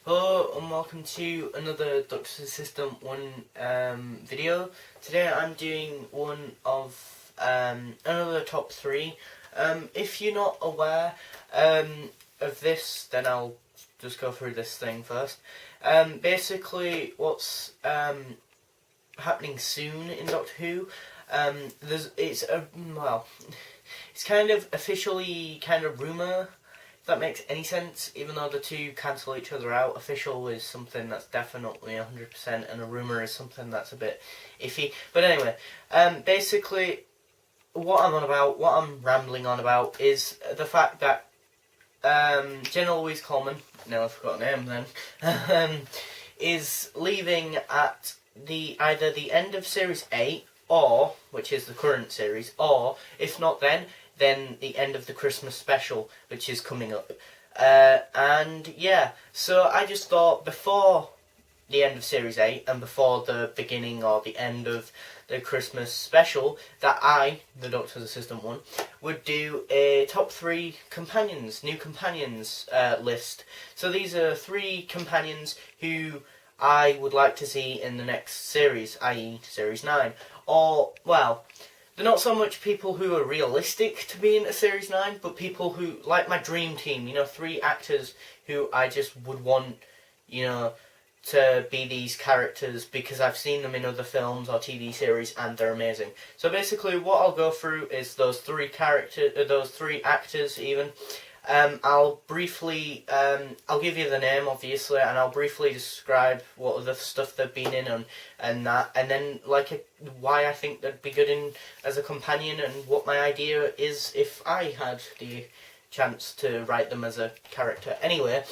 Hello and welcome to another Doctor's Assistant 1 video. Today I'm doing one of another top 3. If you're not aware of this, then I'll just go through this thing first. Basically what's happening soon in Doctor Who, it's kind of officially kind of rumour. That makes any sense, even though the two cancel each other out. Official is something that's definitely 100%, and a rumour is something that's a bit iffy. But anyway, basically, what I'm rambling on about, is the fact that General Louise Coleman, now I forgot her name then, is leaving at either the end of Series 8, or, which is the current series, or, if not then the end of the Christmas special, which is coming up. And yeah, so I just thought before the end of Series 8 and before the beginning or the end of the Christmas special, that I, the Doctor's Assistant 1, would do a top 3 companions, new companions list. So these are 3 companions who I would like to see in the next series, i.e. Series 9. Or, well, they're not so much people who are realistic to be in a Series 9, but people who, like my dream team, 3 actors who I just would want, to be these characters because I've seen them in other films or TV series and they're amazing. So basically what I'll go through is those 3 actors even. I'll briefly, I'll give you the name obviously, and I'll briefly describe what other stuff they've been in and then why I think they'd be good in as a companion and what my idea is if I had the chance to write them as a character. Anyway,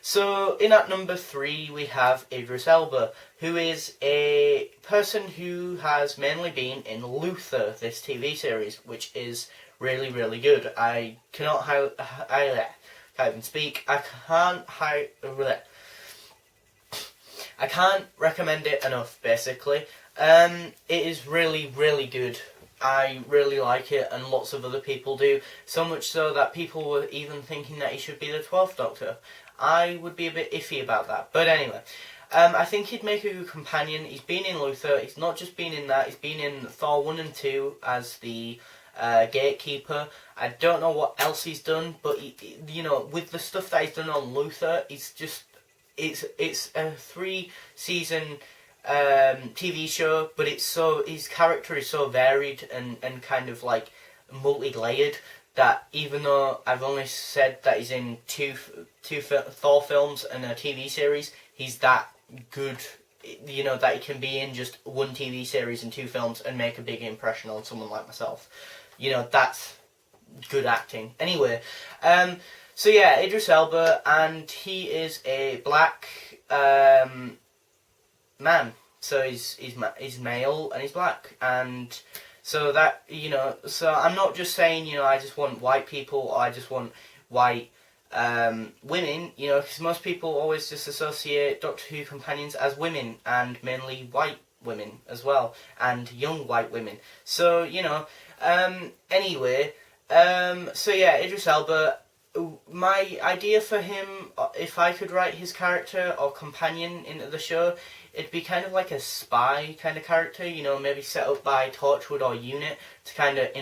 so in at number 3 we have Idris Elba, who is a person who has mainly been in Luther, this TV series, which is really, really good. I cannot can't even speak. I can't recommend it enough, basically. It is really, really good. I really like it, and lots of other people do. So much so that people were even thinking that he should be the 12th Doctor. I would be a bit iffy about that. But anyway, I think he'd make a good companion. He's been in Luther. He's not just been in that. He's been in Thor 1 and 2 as the Gatekeeper. I don't know what else he's done, but with the stuff that he's done on Luther, it's a 3-season TV show, but his character is so varied and kind of like multi-layered that even though I've only said that he's in two Thor films and a TV series, he's that good. That he can be in just 1 TV series and 2 films and make a big impression on someone like myself. That's good acting. Anyway, so yeah, Idris Elba, and he is a black man. So he's male and he's black, and so that so I'm not just saying I just want white people or I just want white women, because most people always just associate Doctor Who companions as women, and mainly white women as well, and young white women. So, anyway, so yeah, Idris Elba, my idea for him, if I could write his character or companion into the show, it'd be kind of like a spy kind of character, maybe set up by Torchwood or UNIT to kind of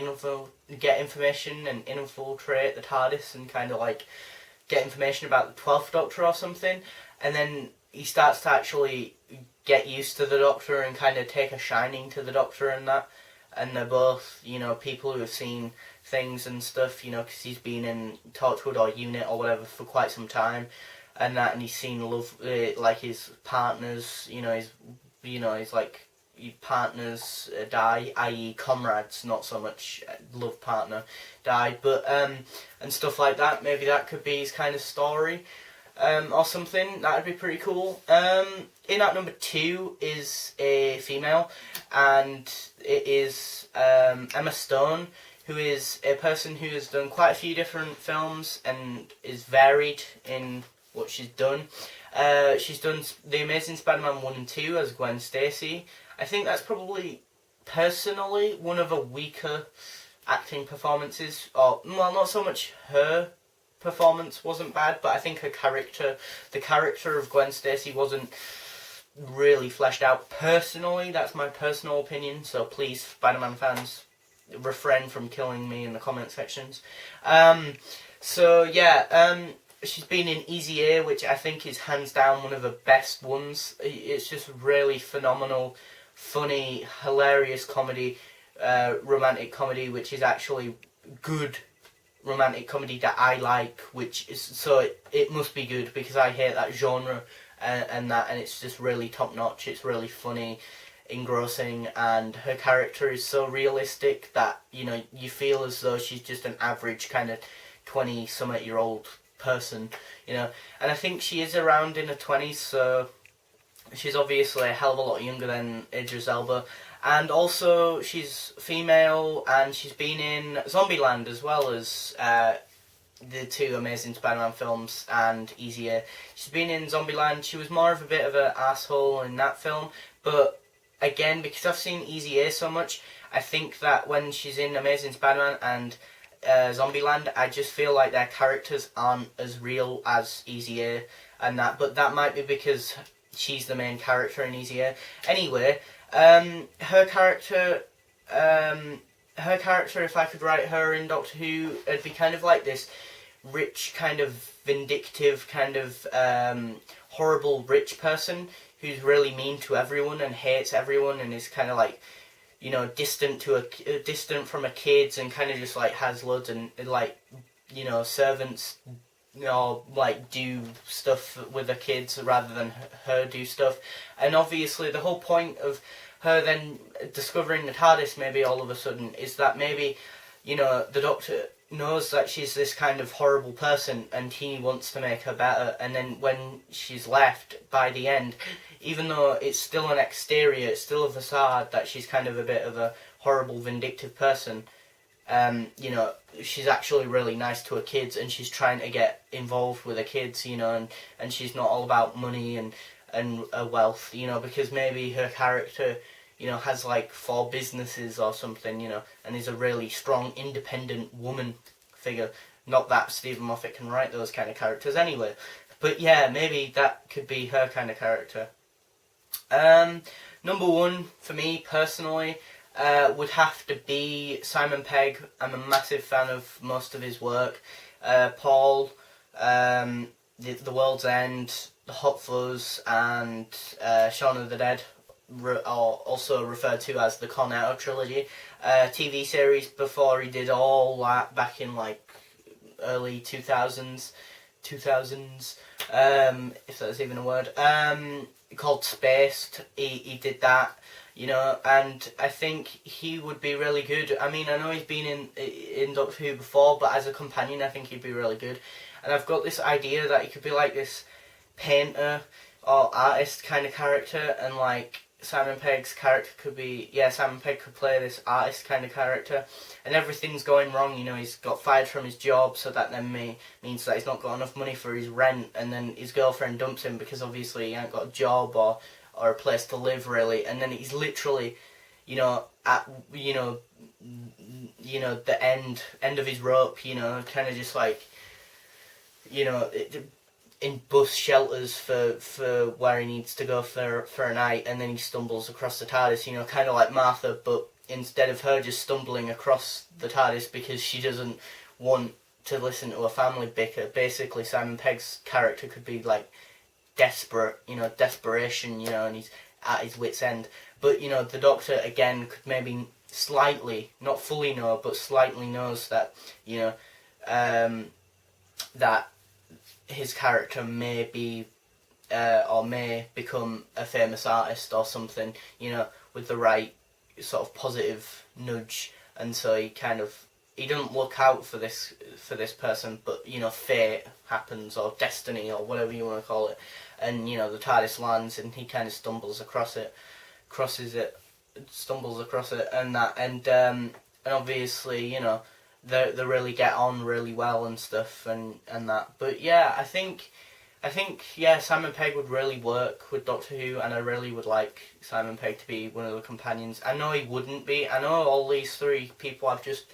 get information and infiltrate the TARDIS and kind of like get information about the 12th Doctor or something, and then he starts to actually get used to the Doctor and kind of take a shining to the Doctor and that, and they're both, people who have seen things and stuff, because he's been in Torchwood or UNIT or whatever for quite some time, and he's seen love, like his partners, he's like, partners die, i.e. comrades, not so much love partner died, but and stuff like that. Maybe that could be his kind of story, or something. That would be pretty cool. In at number 2 is a female, and it is Emma Stone, who is a person who has done quite a few different films and is varied in what she's done. She's done The Amazing Spider-Man 1 and 2 as Gwen Stacy. I think that's probably, personally, one of the weaker acting performances, or, well, not so much her performance wasn't bad, but I think the character of Gwen Stacy wasn't really fleshed out. Personally, that's my personal opinion, so please, Spider-Man fans, refrain from killing me in the comment sections. She's been in Easy A, which I think is hands down one of the best ones. It's just really phenomenal, funny, hilarious comedy, romantic comedy, which is actually good romantic comedy that I like, which is, so it must be good because I hate that genre, and it's just really top notch. It's really funny, engrossing, and her character is so realistic that, you know, you feel as though she's just an average kind of 20-something-year-old person, you know. And I think she is around in her 20s, so she's obviously a hell of a lot younger than Idris Elba. And also, she's female, and she's been in Zombieland as well as the two Amazing Spider-Man films and Easy A. She's been in Zombieland. She was more of a bit of an asshole in that film, but again, because I've seen Easy A so much, I think that when she's in Amazing Spider-Man and Zombieland, I just feel like their characters aren't as real as Easy A and that, but that might be because she's the main character in Easy A. Anyway, her character, if I could write her in Doctor Who, it'd be kind of like this rich, kind of vindictive, kind of horrible rich person who's really mean to everyone and hates everyone and is kind of like, you know, distant from her kids and kind of just like has loads and like, you know, servants, you know, like do stuff with her kids rather than her do stuff. And obviously the whole point of her then discovering the TARDIS maybe all of a sudden is that maybe, you know, the Doctor knows that she's this kind of horrible person and he wants to make her better, and then when she's left by the end, even though it's still an exterior, it's still a facade that she's kind of a bit of a horrible vindictive person, you know, she's actually really nice to her kids and she's trying to get involved with her kids, you know, and she's not all about money and wealth, you know, because maybe her character, you know, has like 4 businesses or something, you know, and is a really strong, independent woman figure. Not that Stephen Moffat can write those kind of characters anyway, but yeah, maybe that could be her kind of character. Number 1 for me personally would have to be Simon Pegg. I'm a massive fan of most of his work. Paul, The World's End, The Hot Fuzz, and Shaun of the Dead, are also referred to as the Cornetto trilogy. TV series before he did all that back in like early 2000s, if that's even a word, called Spaced. He did that, you know, and I think he would be really good. I mean, I know he's been in Doctor Who before, but as a companion I think he'd be really good. And I've got this idea that he could be like this painter or artist kind of character, and like Simon Pegg's character could be, Simon Pegg could play this artist kind of character, and everything's going wrong, you know, he's got fired from his job, so that then means that he's not got enough money for his rent, and then his girlfriend dumps him because obviously he ain't got a job or a place to live really, and then he's literally, you know, at, you know, the end of his rope, you know, kind of just like, you know, in bus shelters for where he needs to go for a night, and then he stumbles across the TARDIS, you know, kind of like Martha, but instead of her just stumbling across the TARDIS because she doesn't want to listen to her family bicker, basically Simon Pegg's character could be like desperate, you know, desperation, you know, and he's at his wit's end. But, you know, the Doctor, again, could maybe slightly, not fully know, but slightly knows that, you know, that his character may be, or may become a famous artist or something, you know, with the right sort of positive nudge, and so he doesn't look out for this person, but, you know, fate happens, or destiny, or whatever you want to call it, and, you know, the TARDIS lands, and he kind of stumbles across it, and obviously, you know, they really get on really well and stuff, and that. But yeah, I think Simon Pegg would really work with Doctor Who, and I really would like Simon Pegg to be one of the companions. I know he wouldn't be. I know all these 3 people I've just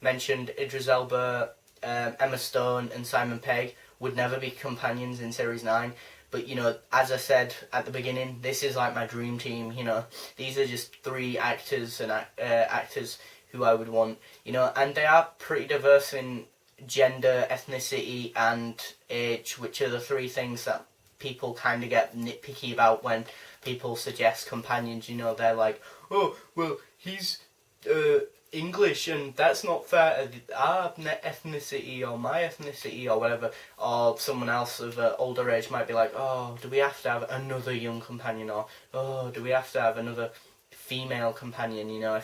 mentioned, Idris Elba, Emma Stone and Simon Pegg would never be companions in Series 9. But, you know, as I said at the beginning, this is like my dream team, you know. These are just 3 actors and actors who I would want, you know. And they are pretty diverse in gender, ethnicity, and age, which are the 3 things that people kind of get nitpicky about when people suggest companions, you know. They're like, oh, well, he's English and that's not fair to our ethnicity or my ethnicity or whatever. Or someone else of an older age might be like, oh, do we have to have another young companion? Or, oh, do we have to have another female companion, you know?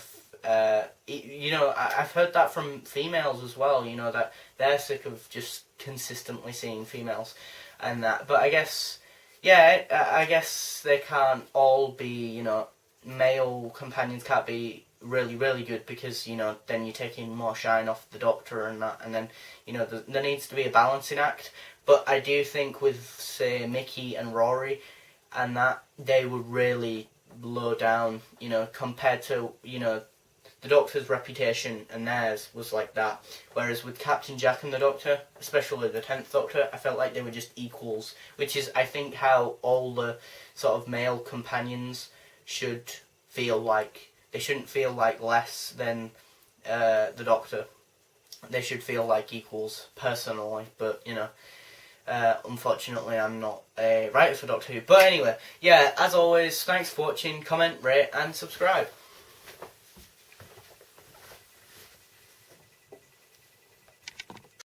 You know, I've heard that from females as well, you know, that they're sick of just consistently seeing females and that. But I guess, yeah, I guess they can't all be, you know, male companions can't be really, really good because, you know, then you're taking more shine off the Doctor and that, and then, you know, there needs to be a balancing act. But I do think with, say, Mickey and Rory and that, they would really low down, you know, compared to, you know, the Doctor's reputation and theirs was like that. Whereas with Captain Jack and the Doctor, especially the 10th Doctor, I felt like they were just equals, which is, I think, how all the sort of male companions should feel like. They shouldn't feel like less than the Doctor. They should feel like equals, personally, but, you know, unfortunately I'm not a writer for Doctor Who. But anyway, yeah, as always, thanks for watching, comment, rate and subscribe.